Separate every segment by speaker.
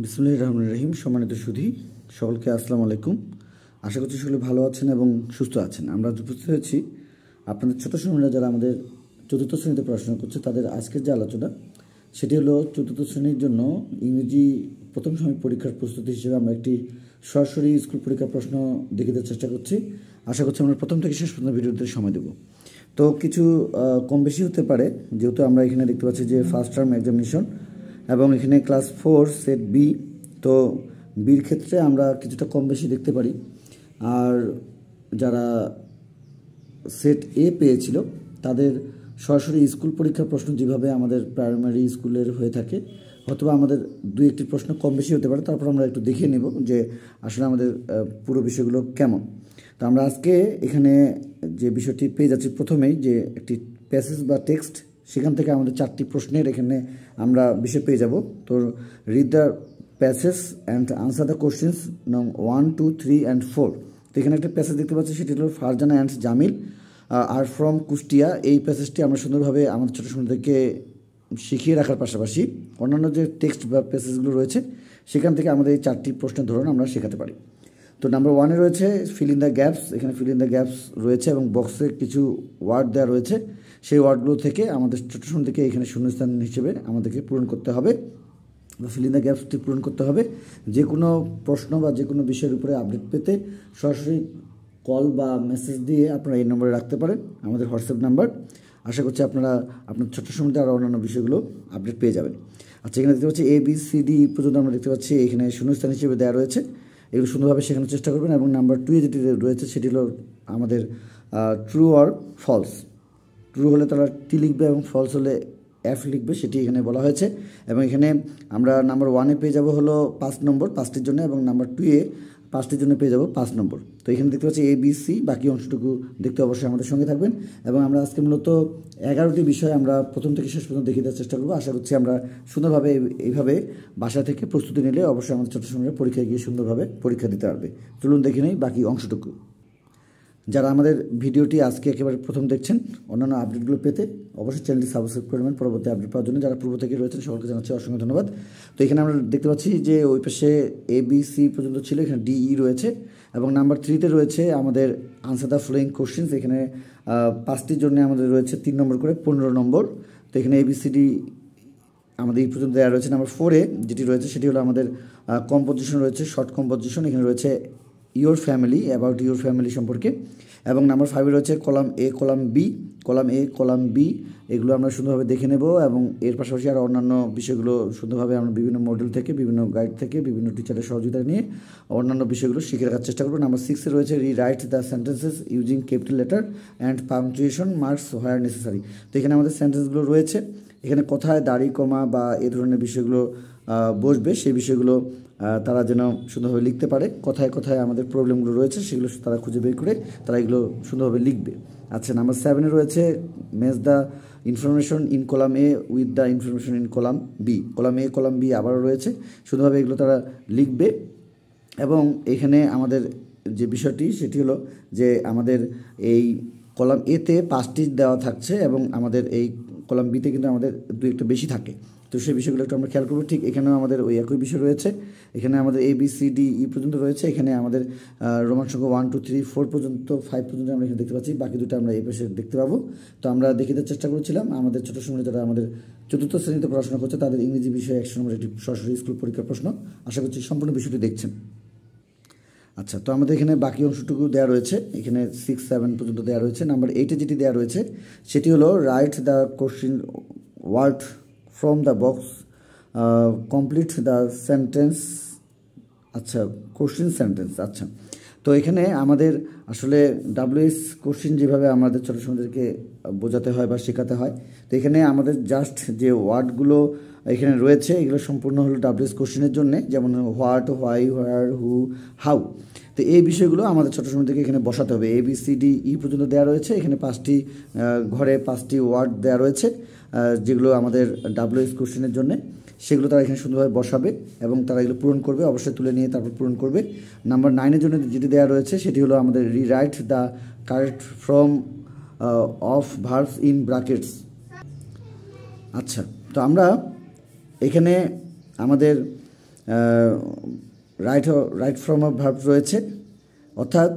Speaker 1: বিসমিল্লাহির রহমানির রহিম। সম্মানিত সুধী সকলকে আসসালামু আলাইকুম। আশা করছি সকলে ভালো আছেন এবং সুস্থ আছেন। আমরা উপস্থিত হয়েছি আপনাদের ছোট সময়রা যারা আমাদের চতুর্থ শ্রেণীতে পড়াশোনা করছে তাদের আজকের যে আলোচনা সেটি হলো চতুর্থ শ্রেণীর জন্য ইংরেজি প্রথম সাময়িক পরীক্ষার প্রস্তুতি হিসেবে আমরা একটি সরাসরি স্কুল পরীক্ষার প্রশ্ন দেখাতে চেষ্টা করছি। আশা করছি আমরা প্রথম থেকে শেষ পর্যন্ত ভিডিওতে সময় দেব। তো কিছু কম বেশি হতে পারে, যেহেতু আমরা এখানে দেখতে পাচ্ছি যে ফার্স্ট টার্ম এক্সামিনেশন এবং এখানে ক্লাস 4 সেট বি। তো বির ক্ষেত্রে আমরা কিছুটা কম বেশি দেখতে পারি। আর যারা সেট এ পেয়েছিল তাদের সরাসরি স্কুল পরীক্ষার প্রশ্ন যেভাবে আমাদের প্রাইমারি স্কুলের হয়ে থাকে, অথবা আমাদের দুই একটি প্রশ্ন কম বেশি হতে পারে। তারপর আমরা একটু দেখিয়ে নেব যে আসলে আমাদের পুরো বিষয়গুলো কেমন। তো আমরা আজকে এখানে যে বিষয়টি পেয়ে যাচ্ছি প্রথমেই, যে একটি প্যাসেজ বা টেক্সট, সেখান থেকে আমাদের 4টি প্রশ্নের এখানে আমরা বিষয় পেয়ে যাব। তো read the passage and answer the questions নং 1, 2, 3 and 4। তো এখানে একটা প্যাসেজ দেখতে পাচ্ছি, সেটি হলো Farzana and Jamil are from Kushtia. এই প্যাসেজটি আমরা সুন্দরভাবে আমাদের ছোটো সময়দেরকে শিখিয়ে রাখার পাশাপাশি অন্যান্য যে টেক্সট বা প্যাসেজগুলো রয়েছে সেখান থেকে আমাদের এই 4টি প্রশ্নের ধরন আমরা শেখাতে পারি। তো নাম্বার 1-এ রয়েছে ফিল ইন দ্য গ্যাপস। এখানে ফিল ইন দ্য গ্যাপস রয়েছে এবং বক্সে কিছু ওয়ার্ড দেওয়া রয়েছে। সেই ওয়ার্ডগুলো থেকে আমাদের ছোটো সময় থেকে এখানে শূন্যস্থান হিসেবে আমাদেরকে পূরণ করতে হবে বা ফিল ইন দ্য গ্যাপসটি পূরণ করতে হবে। যে কোনো প্রশ্ন বা যে কোনো বিষয়ের উপরে আপডেট পেতে সরাসরি কল বা মেসেজ দিয়ে আপনারা এই নম্বরে রাখতে পারেন, আমাদের হোয়াটসঅ্যাপ নাম্বার। আশা করছি আপনারা আপনার ছোট্ট সময়তে আরও অন্যান্য বিষয়গুলো আপডেট পেয়ে যাবেন। আচ্ছা, এখানে দেখতে পাচ্ছি ABCD পর্যন্ত আমরা দেখতে পাচ্ছি এখানে শূন্যস্থান হিসেবে দেওয়া রয়েছে। এগুলো সুন্দরভাবে শেখানোর চেষ্টা করবেন। এবং নাম্বার 2-এ যেটি রয়েছে সেটি হলো আমাদের ট্রু অর ফলস। ট্রু হলে তারা টি লিখবে এবং ফলস হলে এফ লিখবে, সেটি এখানে বলা হয়েছে। এবং এখানে আমরা নাম্বার 1-এ পেয়ে যাব হলো 5 নম্বর 5টির জন্য, এবং নাম্বার 2-এ 5টির জন্য পেয়ে যাব 5 নম্বর। তো এখানে দেখতে পাচ্ছি ABC, বাকি অংশটুকু দেখতে অবশ্যই আমাদের সঙ্গে থাকবেন। এবং আমরা আজকে মূলত 11টি বিষয় আমরা প্রথম থেকে শেষ পর্যন্ত দেখিয়ে দেওয়ার চেষ্টা করবো। আশা করছি আমরা সুন্দরভাবে এইভাবে বাসা থেকে প্রস্তুতি নিলে অবশ্যই আমাদের ছোটো সময় পরীক্ষায় গিয়ে সুন্দরভাবে পরীক্ষা দিতে পারবে। চলুন দেখে নেই বাকি অংশটুকু। যারা আমাদের ভিডিওটি আজকে একেবারে প্রথম দেখছেন, অন্যান্য আপডেটগুলো পেতে অবশ্যই চ্যানেলটি সাবস্ক্রাইব করবেন পরবর্তী আপডেট পাওয়ার জন্য। যারা পূর্ব থেকে রয়েছেন সকলকে জানাচ্ছি অসংখ্য ধন্যবাদ। তো এখানে আমরা দেখতে পাচ্ছি যে ওই পাশে ABC পর্যন্ত ছিল, এখানে DE রয়েছে। এবং নাম্বার 3-তে রয়েছে আমাদের আনসার দ্য ফলোয়িং কোশ্চেন্স। এখানে 5টির জন্য আমাদের রয়েছে 3 নম্বর করে 15 নম্বর। তো এখানে ABCD আমাদের এই পর্যন্ত দেওয়া রয়েছে। নাম্বার 4-এ যেটি রয়েছে সেটি হলো আমাদের কম্পোজিশন রয়েছে, শর্ট কম্পোজিশন। এখানে রয়েছে your family, about your family সম্পর্কে। এবং নাম্বার 5-এ রয়েছে column A, column B, column A, column B। এগুলো আমরা সুন্দরভাবে দেখে নেব এবং এর পাশাপাশি আরও অন্যান্য বিষয়গুলো সুন্দরভাবে আমরা বিভিন্ন মডেল থেকে, বিভিন্ন গাইড থেকে, বিভিন্ন টিচারের সহযোগিতা নিয়ে অন্যান্য বিষয়গুলো শিখে রাখার চেষ্টা করব। নাম্বার 6-এ রয়েছে rewrite the sentences using capital letter and punctuation marks where necessary. তো এখানে আমাদের সেন্টেন্সগুলো রয়েছে। এখানে কোথায় দাড়ি কমা বা এ ধরনের বিষয়গুলো বসবে সেই বিষয়গুলো তারা যেন সুন্দরভাবে লিখতে পারে। কোথায় কোথায় আমাদের প্রবলেমগুলো রয়েছে সেগুলো তারা খুঁজে বের করে তারা এগুলো সুন্দরভাবে লিখবে। আচ্ছা, নাম্বার 7-এ রয়েছে match the information in column A with the information in column B। Column A, column B আবারও রয়েছে, সুন্দরভাবে এগুলো তারা লিখবে। এবং এখানে আমাদের যে বিষয়টি সেটি হলো যে আমাদের এই কলাম A-তে 5টি দেওয়া থাকছে এবং আমাদের এই কলাম B-তে কিন্তু আমাদের 2-1টা বেশি থাকে। তো সেই বিষয়গুলো একটু আমরা খেয়াল করবো। ঠিক এখানেও আমাদের ওই একই বিষয় রয়েছে। এখানে আমাদের ABCDE পর্যন্ত রয়েছে। এখানে আমাদের রোমান সংখ্যা 1, 2, 3, 4 পর্যন্ত 5 পর্যন্ত আমরা এখানে দেখতে পাচ্ছি। বাকি দুটো আমরা এই পাশে দেখতে পাবো। তো আমরা দেখিয়ে দেওয়ার চেষ্টা করেছিলাম আমাদের ছোটো সময় যারা আমাদের চতুর্থ শ্রেণীতে পড়াশোনা করছে তাদের ইংরেজি বিষয়ে 100 নম্বর একটি সরাসরি স্কুল পরীক্ষার প্রশ্ন। আশা করছি সম্পূর্ণ বিষয়টি দেখছেন। আচ্ছা, তো আমাদের এখানে বাকি অংশটুকু দেওয়া রয়েছে। এখানে 6, 7 পর্যন্ত দেওয়া রয়েছে। নাম্বার 8-এ যেটি দেওয়া রয়েছে সেটি হলো write the question word from the box, complete the sentence. আচ্ছা, কোশ্চিন সেন্টেন্স। আচ্ছা, তো এখানে আমাদের আসলে WH কোশ্চিন যেভাবে আমাদের ছোটো সময়দেরকে বোঝাতে হয় বা শেখাতে হয়, তো এখানে আমাদের জাস্ট যে ওয়ার্ডগুলো এখানে রয়েছে এগুলো সম্পূর্ণ হলো WH কোশ্চিনের জন্য, যেমন what, why, where, who, how. তো এই বিষয়গুলো আমাদের ছোটো সময় থেকে এখানে বসাতে হবে। ABCDE পর্যন্ত দেওয়া রয়েছে। এখানে 5টি ঘরে 5টি ওয়ার্ড দেওয়া রয়েছে যেগুলো আমাদের WH কোশ্চিনের জন্য। সেগুলো তারা এখানে সুন্দরভাবে বসাবে এবং তারা এগুলো পূরণ করবে, অবশ্যই তুলে নিয়ে তারপর পূরণ করবে। নাম্বার 9-এর জন্য যেটি দেওয়া রয়েছে সেটি হলো আমাদের rewrite the correct form of verbs in brackets. আচ্ছা, তো আমরা এখানে আমাদের রাইট ফর্ম অফ ভার্ব রয়েছে, অর্থাৎ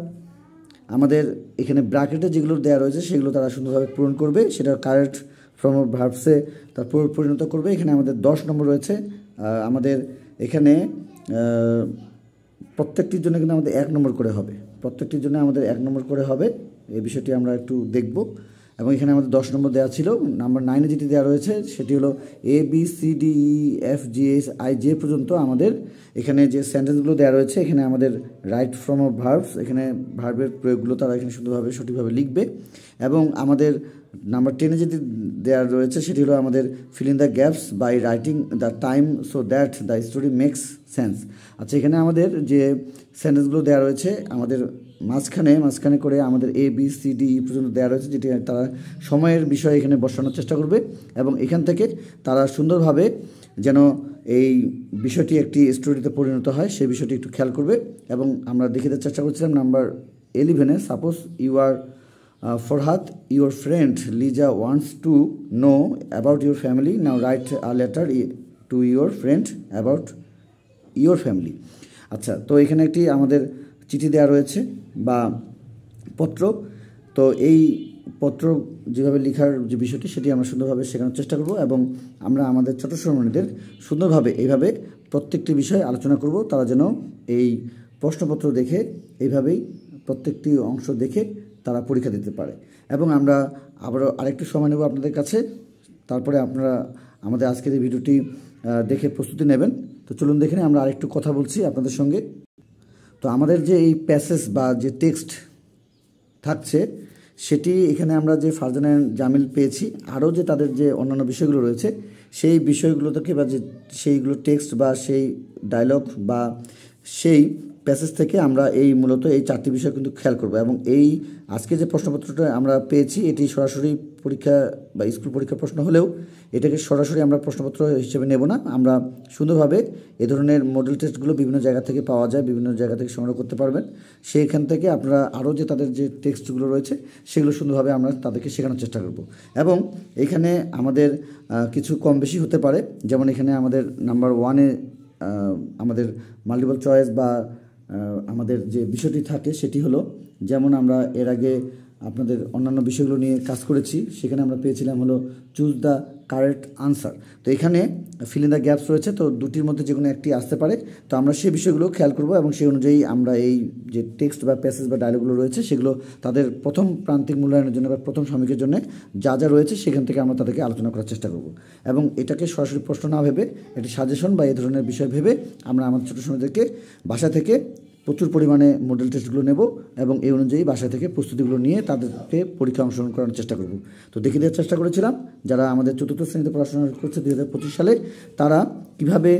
Speaker 1: আমাদের এখানে ব্র্যাকেটে যেগুলো দেওয়া রয়েছে সেগুলো তারা সুন্দরভাবে পূরণ করবে, সেটা কারেক্ট ফর্ম অফ ভার্বসে তার পরিণত করবে। এখানে আমাদের 10 নম্বর রয়েছে। আমাদের এখানে প্রত্যেকটির জন্য কিন্তু আমাদের 1 নম্বর করে হবে, প্রত্যেকটির জন্য আমাদের 1 নম্বর করে হবে। এই বিষয়টি আমরা একটু দেখব। এবং এখানে আমাদের 10 নম্বর দেওয়া ছিল। নাম্বার 9-এ যেটি দেওয়া রয়েছে সেটি হলো ABCDEFGHIJ পর্যন্ত আমাদের এখানে যে সেন্টেন্সগুলো দেওয়া রয়েছে, এখানে আমাদের রাইট ফর্ম অফ ভার্বস, এখানে ভার্বের প্রয়োগগুলো তারা এখানে সুন্দরভাবে সঠিকভাবে লিখবে। এবং আমাদের নাম্বার 10-এ যেটি দেওয়া রয়েছে সেটি হলো আমাদের fill in the gaps by writing the time so that the story makes sense. আচ্ছা, এখানে আমাদের যে সেন্টেন্সগুলো দেওয়া রয়েছে আমাদের মাঝখানে করে আমাদের ABCDE পর্যন্ত দেওয়া রয়েছে, যেটি তারা সময়ের বিষয়ে এখানে বসানোর চেষ্টা করবে। এবং এখান থেকে তারা সুন্দরভাবে যেন এই বিষয়টি একটি স্টোরিতে পরিণত হয় সেই বিষয়টি একটু খেয়াল করবে। এবং আমরা দেখে দেওয়ার চেষ্টা করছিলাম নাম্বার 11-এ, suppose you are Farhat, your friend Lija wants to know about your family. Now write a letter to your friend about your family. আচ্ছা, তো এখানে একটি আমাদের চিঠি দেওয়া রয়েছে বা পত্র। তো এই পত্র যেভাবে লেখার যে বিষয়টি সেটি আমরা সুন্দরভাবে শেখানোর চেষ্টা করব। এবং আমরা আমাদের ছোট সহপাঠীদের সুন্দরভাবে এইভাবে প্রত্যেকটি বিষয় আলোচনা করব, তারা যেন এই প্রশ্নপত্র দেখে এইভাবেই প্রত্যেকটি অংশ দেখে তারা পরীক্ষা দিতে পারে। এবং আমরা আবারও আরেকটু সময় নেব আপনাদের কাছে, তারপরে আপনারা আমাদের আজকের এই ভিডিওটি দেখে প্রস্তুতি নেবেন। তো চলুন দেখে নিই, আমরা আরেকটু কথা বলছি আপনাদের সঙ্গে। তো আমাদের যে এই প্যাসেজ বা যে টেক্সট থাকছে সেটি এখানে আমরা যে ফারজানা জামিল পেয়েছি, আরও যে তাদের যে অন্যান্য বিষয়গুলো রয়েছে সেই বিষয়গুলো থেকে বা যে সেইগুলো টেক্সট বা সেই ডায়লগ বা সেই প্যাসেজ থেকে আমরা মূলত এই 4টি বিষয় কিন্তু খেয়াল করব। এবং এই আজকে যে প্রশ্নপত্রটা আমরা পেয়েছি এটি সরাসরি পরীক্ষা বা স্কুল পরীক্ষার প্রশ্ন হলেও এটাকে সরাসরি আমরা প্রশ্নপত্র হিসেবে নেব না। আমরা সুন্দরভাবে এ ধরনের মডেল টেস্টগুলো বিভিন্ন জায়গা থেকে পাওয়া যায়, বিভিন্ন জায়গা থেকে সংগ্রহ করতে পারবেন। সেইখান থেকে আপনারা আরও যে তাদের যে টেক্সটগুলো রয়েছে সেগুলো সুন্দরভাবে আমরা তাদেরকে শেখানোর চেষ্টা করব। এবং এখানে আমাদের কিছু কম বেশি হতে পারে, যেমন এখানে আমাদের নাম্বার 1-এ আমাদের মাল্টিপল চয়েস বা আমাদের যে বিষয়টি থাকে সেটি হলো, যেমন আমরা এর আগে আপনাদের অন্যান্য বিষয়গুলো নিয়ে কাজ করেছি, সেখানে আমরা পেয়েছিলাম হলো চুজ দ্য কারেক্ট আনসার। তো এখানে ফিল ইন দ্য গ্যাপস রয়েছে, তো দুটির মধ্যে যে কোনো একটি আসতে পারে। তো আমরা সেই বিষয়গুলো খেয়াল করব এবং সেই অনুযায়ী আমরা এই যে টেক্সট বা প্যাসেজ বা ডায়লগুলো রয়েছে সেগুলো তাদের প্রথম প্রান্তিক মূল্যায়নের জন্য বা প্রথম সমীক্ষার জন্য যা যা রয়েছে সেখান থেকে আমরা তাদেরকে আলোচনা করার চেষ্টা করব। এবং এটাকে সরাসরি প্রশ্ন না ভেবে একটি সাজেশন বা এই ধরনের বিষয় ভেবে আমরা আমাদের ছোটো সময়দেরকে বাসা থেকে প্রচুর পরিমাণে মডেল টেস্টগুলো নেব এবং এই অনুযায়ী বাসা থেকে প্রস্তুতিগুলো নিয়ে তাদেরকে পরীক্ষা অংশগ্রহণ করার চেষ্টা করব। তো দেখিয়ে দেওয়ার চেষ্টা করেছিলাম যারা আমাদের 4র্থ শ্রেণীতে পড়াশোনা করছে 2025 সালে, তারা কিভাবে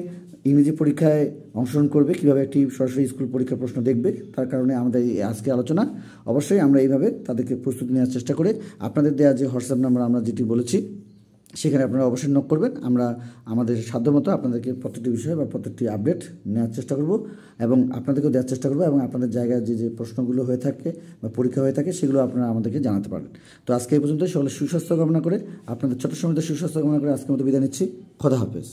Speaker 1: ইংরেজি পরীক্ষায় অংশগ্রহণ করবে, কিভাবে একটি সরাসরি স্কুল পরীক্ষার প্রশ্ন দেখবে। তার কারণে আমাদের আজকে আলোচনা, অবশ্যই আমরা এইভাবে তাদেরকে প্রস্তুতি নেওয়ার চেষ্টা করে আপনাদের দেওয়া যে হোয়াটসঅ্যাপ নাম্বার আমরা যেটি বলেছি সেখানে আপনারা অবশ্যই নক করবেন। আমরা আমাদের সাধ্যমতো আপনাদেরকে প্রত্যেকটি বিষয় বা প্রত্যেকটি আপডেট নেওয়ার চেষ্টা করব এবং আপনাদেরকেও দেওয়ার চেষ্টা করব। এবং আপনাদের জায়গায় যে প্রশ্নগুলো হয়ে থাকে বা পরীক্ষা হয়ে থাকে সেগুলো আপনারা আমাদেরকে জানাতে পারেন। তো আজকে এই পর্যন্ত সকলে সুস্বাস্থ্য কামনা করে, আপনাদের ছোট সময়তে সুস্বাস্থ্য কামনা করে আজকের মতো বিদায় নিচ্ছি। খোদা হাফেজ।